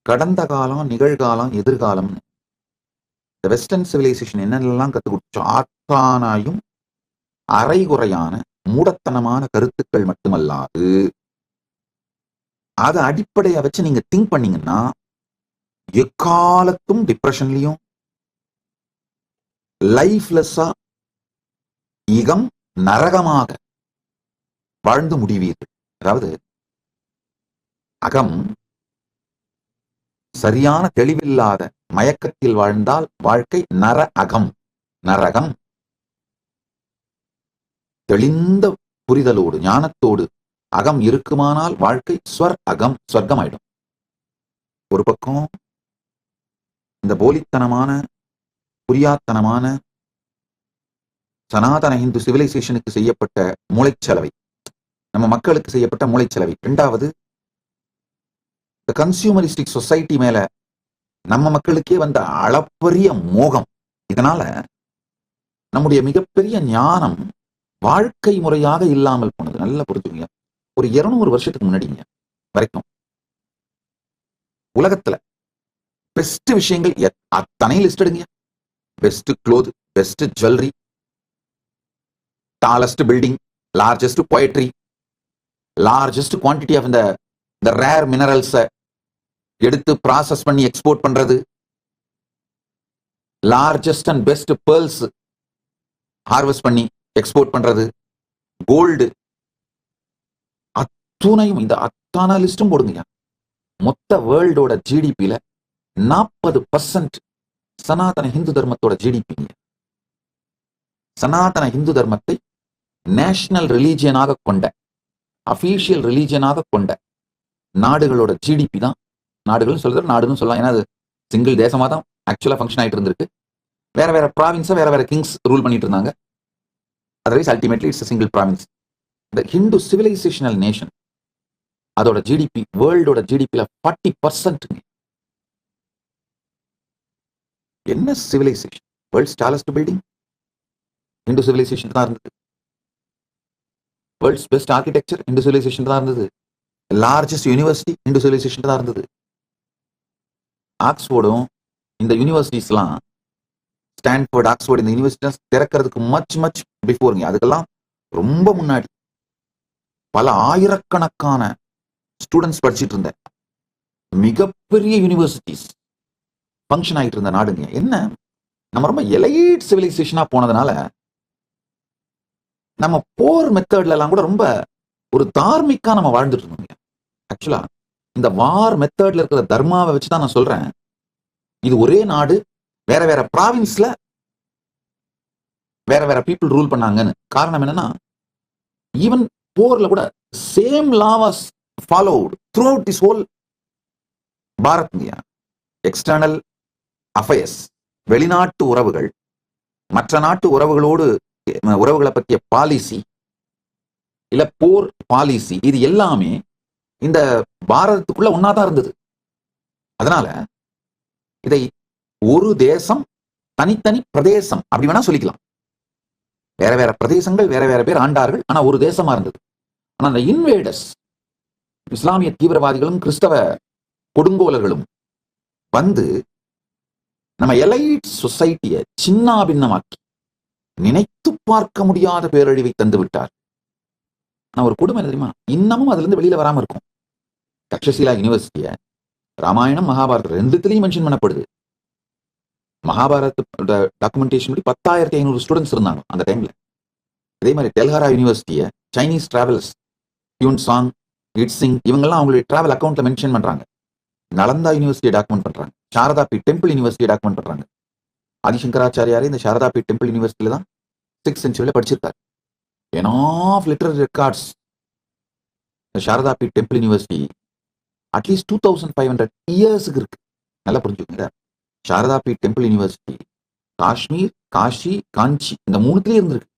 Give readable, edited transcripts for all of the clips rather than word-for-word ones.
கடந்த காலம், நிகழ்காலம், எதிர்காலம். இந்த வெஸ்டர்ன் சிவிலைசேஷன் என்னென்னலாம் கற்றுக் கொடுத்தோ ஆத்தானாயும் அரைகுறையான மூடத்தனமான கருத்துக்கள் மட்டுமல்லாது அதை அடிப்படையா வச்சு நீங்க திங்க் பண்ணீங்கன்னா எக்காலத்தும் டிப்ரெஷன்லயும் லைஃப்லெஸ்ஸா இகம் நரகமாக வாழ்ந்து முடிவீர்கள். அதாவது அகம் சரியான தெளிவில்லாத மயக்கத்தில் வாழ்ந்தால் வாழ்க்கை நரகம். தெளிந்த புரிதலோடு ஞானத்தோடு அகம் இருக்குமானால் வாழ்க்கை சொர்க்கம் ஆயிடும். ஒரு பக்கம் இந்த போலித்தனமான புரியாத்தனமான சனாதன இந்து சிவிலைசேஷனுக்கு செய்யப்பட்ட மூளைச்சலவை, நம்ம மக்களுக்கு செய்யப்பட்ட மூளைச்சலவை. இரண்டாவது, இந்த கன்சியூமரிஸ்டிக் சொசைட்டி மேல நம்ம மக்களுக்கே வந்த அளப்பரிய மோகம். இதனால நம்முடைய மிகப்பெரிய ஞானம் வாழ்க்கை முறையாக இல்லாமல் போனது. நல்லா புரிஞ்சுங்க. ஒரு 200 வருஷத்துக்கு முன்னாடிங்க வரைக்கும் உலகத்துல பெஸ்ட் விஷயங்கள் அத்தனை லிஸ்ட் எடுங்க. Best cloth, best jewellery, tallest building, largest poetry, largest quantity of இந்த ரேர் மினரல்ஸை எடுத்து ப்ராசஸ் பண்ணி எக்ஸ்போர்ட் பண்றது, largest and best pearls harvest பண்ணி எக்ஸ்போர்ட் பண்றது, கோல்டு, அத்துணையும் இந்த அத்தான லிஸ்டும் போடுங்க. மொத்த வேர்ல்டோட ஜிடிபியில 40% சனாதன இந்து தர்மத்தோட ஜிடிபி. சனாதன இந்து தர்மத்தை நேஷனல் ரிலீஜியனாக கொண்ட, அபிஷியல் ரிலீஜியனாக கொண்ட நாடுகளோட ஜிடிபி தான். நாடுகள் சொல்றது நாடுன்னு சொல்லலாம், ஏன்னா அது சிங்கிள் தேசமா தான் ஆக்சுவலா ஃபங்க்ஷன் ஆயிட்டு இருந்திருக்கு. வேற வேற ப்ராவின்ஸை வேற வேற கிங்ஸ் ரூல் பண்ணிட்டு இருந்தாங்க. Otherwise ultimately it's single province. இந்த ஹிந்து சிவிலைசேஷனல் நேஷன் அதோட ஜிடிபி வேர்ல்டோட ஜிடிபியில 40%. என்ன civilisation? World's tallest building Hindu civilisation தான் இருந்தது. World's best architecture Hindu civilisation தான் இருந்தது. லார்ஜஸ்ட் யூனிவர்சிட்டி இந்து சிவிலைசேஷன் தான் இருந்தது. ஆக்ஸ்போர்டும் இந்த யூனிவர்சிட்டிஸ்லாம், ஸ்டான்ஃபோர்ட், ஆக்ஸ்போர்ட், இந்த யூனிவர்சிட்டிஸ் திறக்கிறதுக்கு மச் பிஃபோருங்க. அதுக்கெல்லாம் ரொம்ப முன்னாடி பல ஆயிரக்கணக்கான ஸ்டூடெண்ட்ஸ் படிச்சுட்டு இருந்த மிகப்பெரிய யூனிவர்சிட்டிஸ் ஃபங்க்ஷன் ஆகிட்டு இருந்த நாடுங்க. என்ன, நம்ம ரொம்ப எலைட் சிவிலைசேஷனா போனதுனால நம்ம போர் மெத்தட்ல எல்லாம் கூட ரொம்ப ஒரு தார்மிக்கா நம்ம வாழ்ந்துட்டு இருந்தோம். ஆக்சுவலா இந்த வார் மெத்தட்ல இருக்கிற தர்மாவை வச்சுதான் நான் சொல்றேன், இது ஒரே நாடு, வேற வேற ப்ராவின்ஸ்ல வேற வேற பீப்புள் ரூல் பண்ணாங்கன்னு. காரணம் என்னன்னா, ஈவன் போர்ல கூட same law was followed through out this whole Bharat. External affairs, வெளிநாட்டு உறவுகள், மற்ற நாட்டு உறவுகளை பற்றிய பாலிசி, இல்ல போர் பாலிசி, இது எல்லாமே இந்த பாரதத்துக்குள்ள ஒன்னாதான் இருந்தது. அதனால இதை ஒரு தேசம், தனித்தனி பிரதேசம் அப்படி வேணா சொல்லிக்கலாம். வேற வேற பிரதேசங்கள், வேற வேற பேர் ஆண்டார்கள், ஆனா ஒரு தேசமா இருந்தது. ஆனா அந்த இன்வேடர்ஸ், இஸ்லாமிய தீவிரவாதிகளும் கிறிஸ்தவ கொடுங்கோலர்களும் வந்து நம்ம எலைட் சொசைட்டியை சின்னாபின்னமாக்கி நினைத்து பார்க்க முடியாத பேரழிவை தந்து விட்டார். நான் ஒரு கொடுமை தெரியுமா, இன்னமும் அதுல இருந்து வெளியில வராம இருக்கும். தக்ஷசீலா யூனிவர்சிட்டிய ராமாயணம், மகாபாரதம் ரெண்டுத்திலையும் மென்ஷன் பண்ணப்படுது. மகாபாரத டாக்குமெண்டேஷன் படி 10,500 ஸ்டூடெண்ட்ஸ் இருந்தாங்க அந்த டைம்ல. அதே மாதிரி டெல்ஹாரா யூனிவர்சிட்டிய சைனீஸ் டிராவல்ஸ், ஹியூன் சாங், இட்சிங், இவங்கெல்லாம் அவங்களுடைய டிராவல் அக்கௌண்ட்ல மென்ஷன் பண்றாங்க. நலந்தா யூனிவர்சிட்டியை டாக்குமெண்ட் பண்றாங்க. சாரதா பீட் டெம்பிள் யூனிவர்சிட்டியை டாக்குமெண்ட் பண்றாங்க. ஆதிசங்கராச்சாரியாரே இந்த சாரதா பீட் டெம்பிள் யூனிவர்சிட்டியில தான் 6th century படிச்சிருக்காரு. Of literary records. இந்த Sharada Peeth temple university at least 2500 இயர்ஸுக்கு இருக்கு. நல்லா புரிஞ்சுக்கோங்க. சாரதா பீட் டெம்பிள் யூனிவர்சிட்டி காஷ்மீர், காஷி, காஞ்சி இந்த 3த்துலயே இருந்திருக்கு.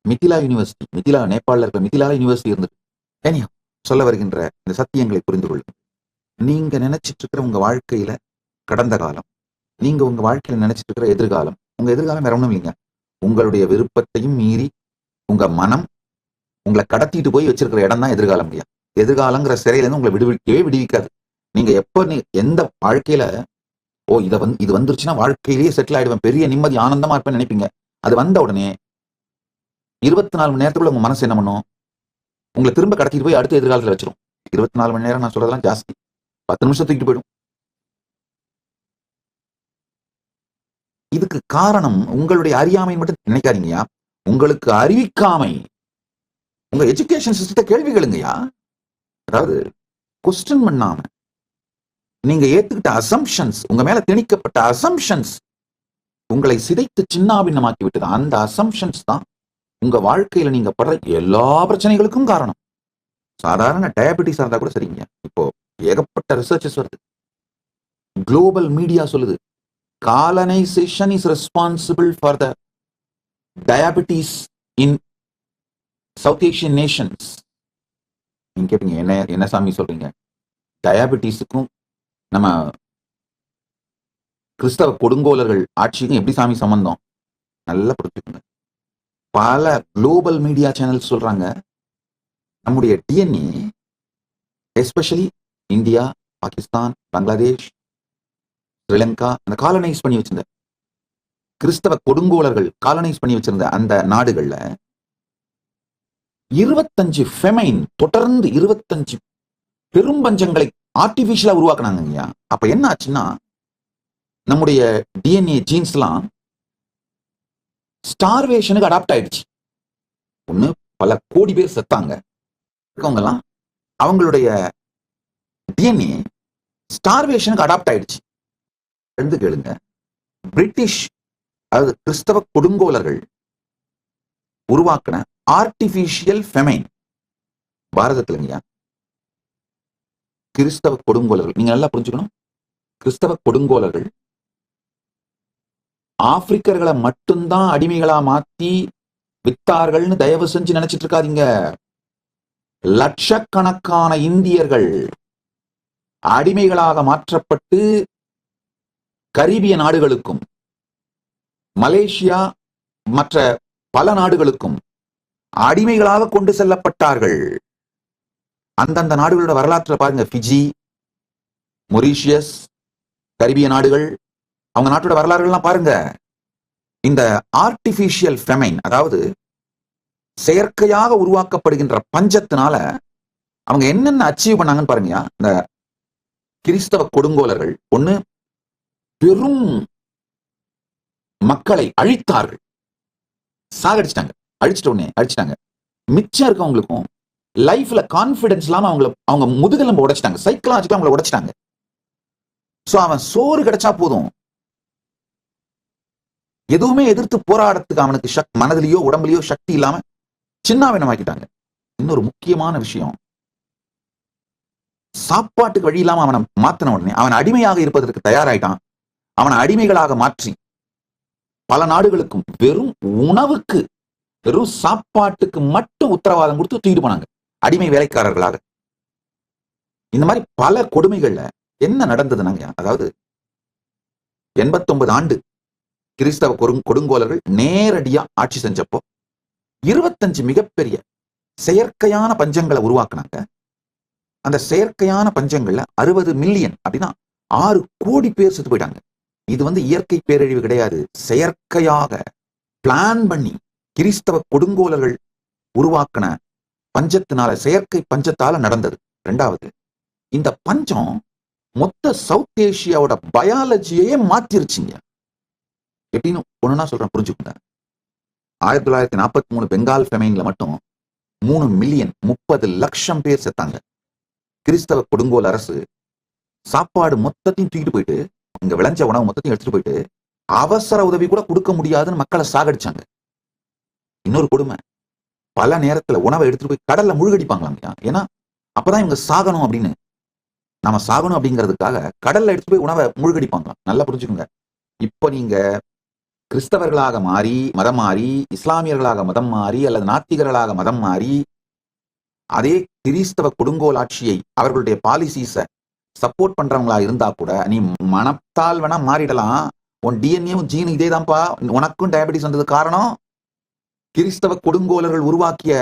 மிதிலா யூனிவர்சிட்டி, மிதிலா நேபாளில் இருக்கிற மிதிலா யூனிவர்சிட்டி இருந்திருக்கு. ஏனியா சொல்ல வருகின்ற இந்த சத்தியங்களை புரிந்து கொள்ளுங்க. நீங்க நினைச்சிட்டு இருக்கிற உங்க வாழ்க்கையில கடந்த காலம், நீங்க உங்க வாழ்க்கையில நினைச்சிட்டு இருக்கிற எதிர்காலம், உங்க எதிர்காலம் வேற ஒண்ணும் இல்லைங்க. உங்களுடைய விருப்பத்தையும் மீறி உங்க மனம் உங்களை கடத்திட்டு போய் வச்சிருக்கிற இடம் தான் எதிர்காலம். எதிர்காலங்கிற சிறையில இருந்து உங்களை விடுவிக்கவே விடுவிக்காது. நீங்க எப்ப எந்த வாழ்க்கையில இது வந்துருச்சுன்னா வாழ்க்கையிலேயே செட்டில் ஆயிடுவேன், பெரிய நிம்மதி ஆனந்தமா இருப்பேன்னு நினைப்பீங்க. அது வந்த உடனே 24 மணி நேரத்துக்குள்ள உங்க மனசு என்ன பண்ணும்? உங்களை திரும்ப கடத்திட்டு போய் அடுத்த எதிர்காலத்துல வச்சிரும். 24 மணி நேரம் நான் சொல்றதெல்லாம் ஜாஸ்தி. 10 நிமிஷம் தூக்கிட்டு போயிடும். இதுக்கு காரணம் உங்களுடைய அறியாமை மட்டும் நினைக்காதீங்கயா. உங்களுக்கு அறிவிக்காமை. உங்க எஜுகேஷன் சிஸ்டத்தை கேள்வி கேளுங்கயா. அதாவது கொஸ்டின் பண்ணாம நீங்க ஏத்துக்கிட்ட அசம்ஷன்ஸ், உங்க மேல திணிக்கப்பட்ட அசம்ஷன்ஸ் உங்களை சிதைத்து சின்னாபின்னமாக்கி விட்டது. அந்த அசம்ஷன்ஸ் தான் உங்க வாழ்க்கையில நீங்க படுற எல்லா பிரச்சனைகளுக்கும் காரணம். சாதாரண டயபெட்டிஸ் இருந்தா கூட சரிங்க. இப்போ ஏகப்பட்ட ரிசர்ச்சஸ் வருது. குளோபல் மீடியா சொல்லுது, colonisation is responsible for the diabetes in South Asian Nations. நீங்க கேப்பீங்க, என்ன சாமி சொல்றீங்க? டயபெட்டிஸுக்கும் நம்ம கிறிஸ்தவ கொடுங்கோலர்கள் ஆட்சிக்கும் எப்படி சாமி சம்பந்தம்? நல்லா புரிஞ்சுக்கோங்க. பல குளோபல் மீடியா சேனல்ஸ் சொல்றாங்க, நம்முடைய DNA especially India, Pakistan, Bangladesh, Sri Lanka, அந்த காலனைஸ் பண்ணி வச்சிருந்த கிறிஸ்தவ கொடுங்கோலர்கள் காலனைஸ் பண்ணி வச்சிருந்த அந்த நாடுகள்ல 25 ஃபெமைன், தொடர்ந்து 25 பெரும் பஞ்சங்களை ஆர்டிபிஷியலா உருவாக்குனாங்க. அப்ப என்ன ஆச்சுன்னா, நம்முடைய டிஎன்ஏ ஜீன்ஸ்லாம் ஸ்டார்வேஷனுக்கு அடாப்ட் ஆயிடுச்சு. ஒண்ணு, பல கோடி பேர் செத்தாங்க. இருக்கவங்கலாம் அவங்களுடைய டிஎன்ஏ ஸ்டார்வேஷனுக்கு அடாப்ட் ஆயிடுச்சு. ரெண்டு கேளுங்க, பிரிட்டிஷ் அதாவது கிறிஸ்தவ கொடுங்கோலர்கள் உருவாக்கின ஆர்டிபிஷியல் ஃபெமைன் பாரதத்துலங்கயா. கிறிஸ்தவ கொடுங்கோலர்கள், நீங்க நல்லா புரிஞ்சுக்கணும், கிறிஸ்தவ கொடுங்கோலர்கள் ஆப்பிரிக்கர்களை மட்டும்தான் அடிமைகளா மாத்தி வித்தார்கள்னு தயவு செஞ்சு நினைச்சிட்டு இருக்காதீங்க. லட்சக்கணக்கான இந்தியர்கள் அடிமைகளாக மாற்றப்பட்டு கரீபிய நாடுகளுக்கும் மலேசியா மற்ற பல நாடுகளுக்கும் அடிமைகளாக கொண்டு செல்லப்பட்டார்கள். அந்தந்த நாடுகளோட வரலாற்றை பாருங்க. பிஜி, மொரீஷியஸ், கரீபிய நாடுகள், அவங்க நாட்டோட வரலாறுகள்லாம் பாருங்க. இந்த ஆர்டிபிஷியல் ஃபெமைன், அதாவது செயற்கையாக உருவாக்கப்படுகின்ற பஞ்சத்தினால அவங்க என்னென்ன அச்சீவ் பண்ணாங்கன்னு பாருங்க. இந்த கிறிஸ்தவ கொடுங்கோலர்கள் ஒண்ணு, பெரும் மக்களை அழித்தார்கள், சாகடிச்சிட்டாங்க. அழிச்சிட்டாங்க. மிச்சம் இருக்கவங்களுக்கும் லைஃப்ல கான்பிடன்ஸ் இல்லாம அவங்க முதுகெலும்பு உடைச்சிட்டாங்க, சைக்கலாஜிக்கலா அவங்களை உடைச்சிட்டாங்க. சோ அவன் சோறு கிடைச்சா போதும், எதுவுமே எதிர்த்து போராடத்துக்கு அவனுக்கு மனதிலேயோ உடம்புலயோ சக்தி இல்லாம சின்னாவினமாக்கிட்டாங்க. இன்னொரு முக்கியமான விஷயம், சாப்பாட்டுக்கு வழி இல்லாம அவனை மாத்தின உடனே அவன் அடிமையாக இருப்பதற்கு தயாராயிட்டான். அவனை அடிமைகளாக மாற்றி பல நாடுகளுக்கும் வெறும் உணவுக்கு, வெறும் சாப்பாட்டுக்கு மட்டும் உத்தரவாதம் கொடுத்து தூக்கிட்டு போனாங்க, அடிமை வேலைக்காரர்களாக. இந்த மாதிரி பல கொடுமைகள்ல என்ன நடந்ததுனாங்க, அதாவது 89 ஆண்டு கிறிஸ்தவ கொடுங்கோலர்கள் நேரடியா ஆட்சி செஞ்சப்போ 25 மிகப்பெரிய செயற்கையான பஞ்சங்களை உருவாக்குனாங்க. அந்த செயற்கையான பஞ்சங்கள்ல 60 மில்லியன், அப்படின்னா 6 கோடி பேர் செத்து போயிட்டாங்க. இது இயற்கை பேரழிவு கிடையாது, செயற்கையாக பிளான் பண்ணி கிறிஸ்தவ கொடுங்கோலர்கள் உருவாக்கின பஞ்சத்தினால, செயற்கை பஞ்சத்தால நடந்தது. ரெண்டாவது, இந்த பஞ்சம் மொத்த சவுத் ஏசியாவோட பயாலஜியே மாத்திருச்சுங்க. எப்படின்னு ஒண்ணுன்னா சொல்றேன், புரிஞ்சுக்கோங்க. 1943 பெங்கால் ஃபெமைன்ல மட்டும் 3 மில்லியன் 30 லட்சம் பேர் செத்தாங்க. கிறிஸ்தவ கொடுங்கோல் அரசு சாப்பாடு மொத்தத்தையும் தூக்கிட்டு போயிட்டு, இங்க விளைஞ்ச உணவு மொத்தத்தையும் எடுத்துட்டு போயிட்டு அவசர உதவி கூட கொடுக்க முடியாதுன்னு மக்களை சாகடிச்சாங்க. இன்னொரு கொடுமை, பல நேரத்துல உணவை எடுத்துட்டு போய் கடல்ல முழுகடிப்பாங்களாம். ஏன்னா அப்பதான் இவங்க சாகணும் அப்படின்னு, நாம சாகணும் அப்படிங்கிறதுக்காக கடல்ல எடுத்துட்டு போய் உணவை முழுகடிப்பாங்களாம். நல்லா புரிஞ்சுக்கோங்க. இப்ப நீங்க கிறிஸ்தவர்களாக மாறி மதம் மாறி, இஸ்லாமியர்களாக மதம் மாறி, அல்லது நாத்திகர்களாக மதம் மாறி, அதே கிறிஸ்தவ கொடுங்கோல் ஆட்சியை அவர்களுடைய பாலிசிஸ சப்போர்ட் பண்றவங்களா இருந்தா கூட நீ மனத்தால் வேணா மாறிடலாம். உன் டிஎன்ஏவும் ஜீன் இதே தான்ப்பா, உனக்கும் டயபெட்டிஸ் வந்தது காரணம் கிறிஸ்தவ கொடுங்கோலர்கள் உருவாக்கிய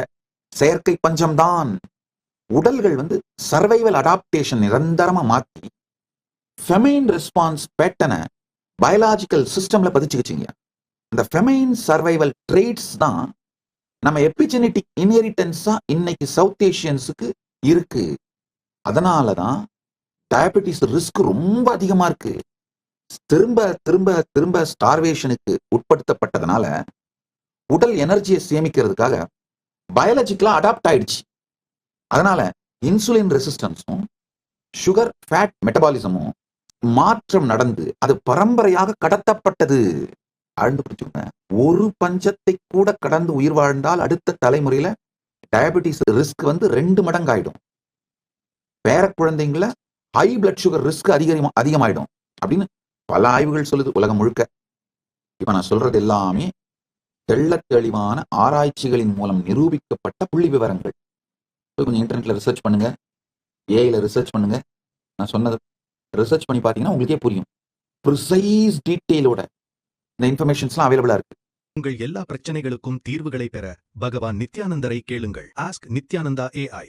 செயற்கை பஞ்சம்தான். உடல்கள் வந்து சர்வைவல் அடாப்டேஷன் நிரந்தரமா மாத்தி ஃபெமைன் ரெஸ்பான்ஸ் பேட்டனை பயாலாஜிக்கல் சிஸ்டம்ல பதிச்சுக்கிச்சிங்க. இந்த ஃபெமைன் சர்வைவல் ட்ரேட்ஸ் தான் நம்ம எபிஜெனட்டிக் இன்ஹெரிட்டன்ஸா இன்னைக்கு சவுத் ஏஷியன்ஸுக்கு இருக்கு. அதனாலதான் டயபெட்டிஸ் ரிஸ்க் ரொம்ப அதிகமா இருக்கு. திரும்ப திரும்ப திரும்ப ஸ்டார்வேஷனுக்கு உட்படுத்தப்பட்டதுனால உடல் எனர்ஜியை சேமிக்கிறதுக்காக பயாலஜிக்கலா அடாப்ட் ஆயிடுச்சு. அதனால இன்சுலின் ரெசிஸ்டன்ஸும் சுகர் ஃபேட் மெட்டபாலிசமும் மாற்றம் நடந்து அது பரம்பரையாக கடத்தப்பட்டது. ஆழ்ந்து பிடிச்சுங்க. ஒரு பஞ்சத்தை கூட கடந்து உயிர் வாழ்ந்தால் அடுத்த தலைமுறையில டயபெட்டிஸ் ரிஸ்க் வந்து 2 மடங்கு ஆயிடும். பேர குழந்தைங்கள ஹை பிளட் சுகர் ரிஸ்க் அதிகமாயிடும் அப்படின்னு பல ஆய்வுகள் சொல்லுது உலகம் முழுக்க. இப்ப நான் சொல்றது எல்லாமே தெள்ளத் தெளிவான ஆராய்ச்சிகளின் மூலம் நிரூபிக்கப்பட்ட புள்ளி விவரங்கள். கொஞ்சம் இன்டர்நெட்ல ரிசர்ச் பண்ணுங்க, ஏஐல ரிசர்ச் பண்ணுங்க. நான் சொன்னது ரிசர்ச் பண்ணி பார்த்தீங்கன்னா உங்களுக்கே புரியும். ப்ரிசைஸ் டீட்டெயிலோட இந்த இன்ஃபர்மேஷன்ஸ்லாம் அவைலபிளா இருக்கு. உங்கள் எல்லா பிரச்சனைகளுக்கும் தீர்வுகளை பெற பகவான் நித்யானந்தரை கேளுங்கள். Ask Nithyananda AI.